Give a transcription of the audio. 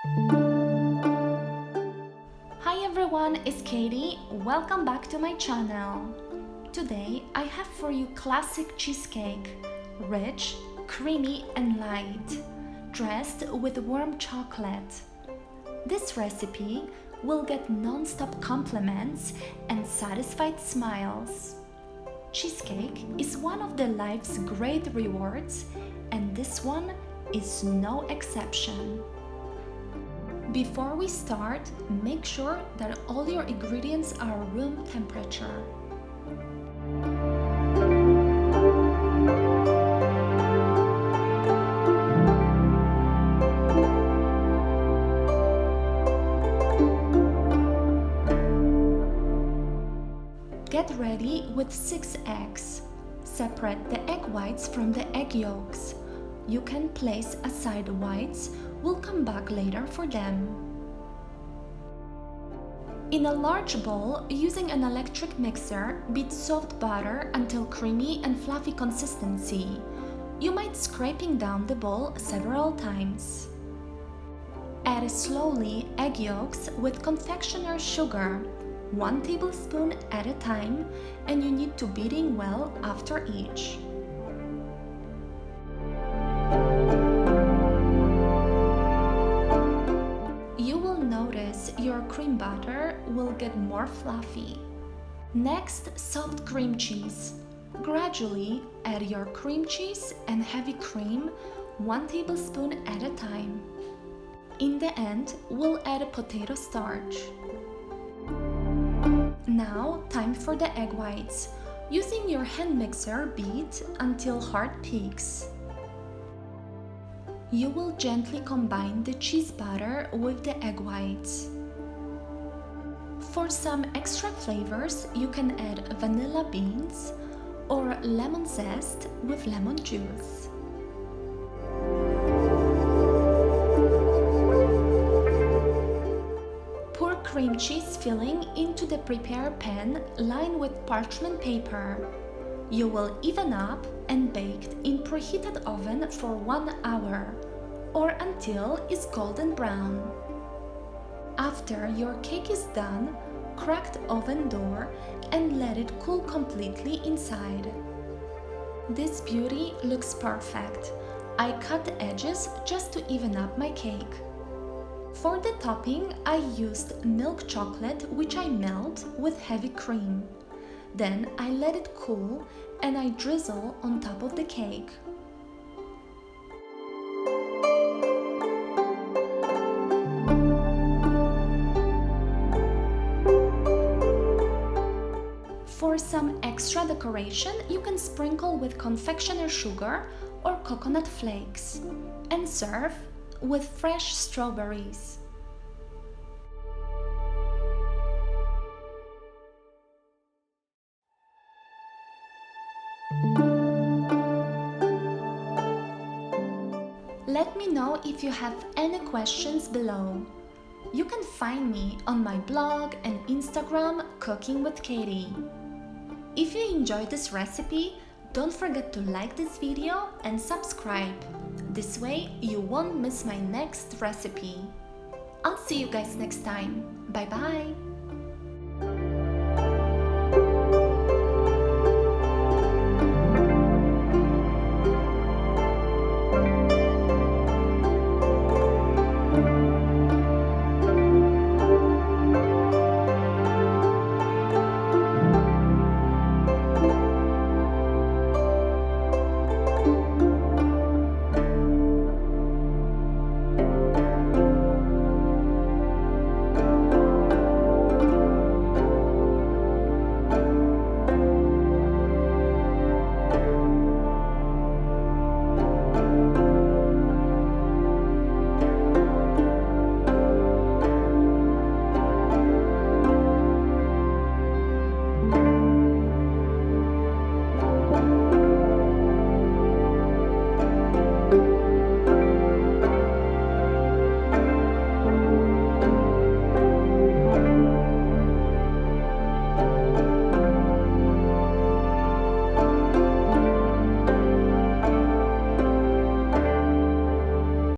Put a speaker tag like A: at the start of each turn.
A: Hi everyone, it's Katie. Welcome back to my channel. Today I have for you classic cheesecake, rich, creamy and light, dressed with warm chocolate. This recipe will get non-stop compliments and satisfied smiles. Cheesecake is one of the life's great rewards, and this one is no exception. Before we start, make sure that all your ingredients are room temperature. Get ready with 6 eggs. Separate the egg whites from the egg yolks. You can place aside the whites, we'll come back later for them. In a large bowl, using an electric mixer, beat soft butter until creamy and fluffy consistency. You might scraping down the bowl several times. Add slowly egg yolks with confectioner's sugar, 1 tablespoon at a time, and you need to beating well after each. You will notice your cream butter will get more fluffy. Next, soft cream cheese. Gradually add your cream cheese and heavy cream, 1 tablespoon at a time. In the end, we'll add potato starch. Now, time for the egg whites. Using your hand mixer, beat until hard peaks. You will gently combine the cheese butter with the egg whites. For some extra flavors, you can add vanilla beans or lemon zest with lemon juice. Pour cream cheese filling into the prepared pan lined with parchment paper. You will even up and bake in preheated oven for 1 hour or until it's golden brown. After your cake is done, crack the oven door and let it cool completely inside. This beauty looks perfect. I cut the edges just to even up my cake. For the topping, I used milk chocolate which I melt with heavy cream. Then I let it cool and I drizzle on top of the cake. For some extra decoration, you can sprinkle with confectioner's sugar or coconut flakes and serve with fresh strawberries. Let me know if you have any questions below. You can find me on my blog and Instagram Cooking with Katie. If you enjoyed this recipe, don't forget to like this video and subscribe. This way you won't miss my next recipe. I'll see you guys next time. Bye bye!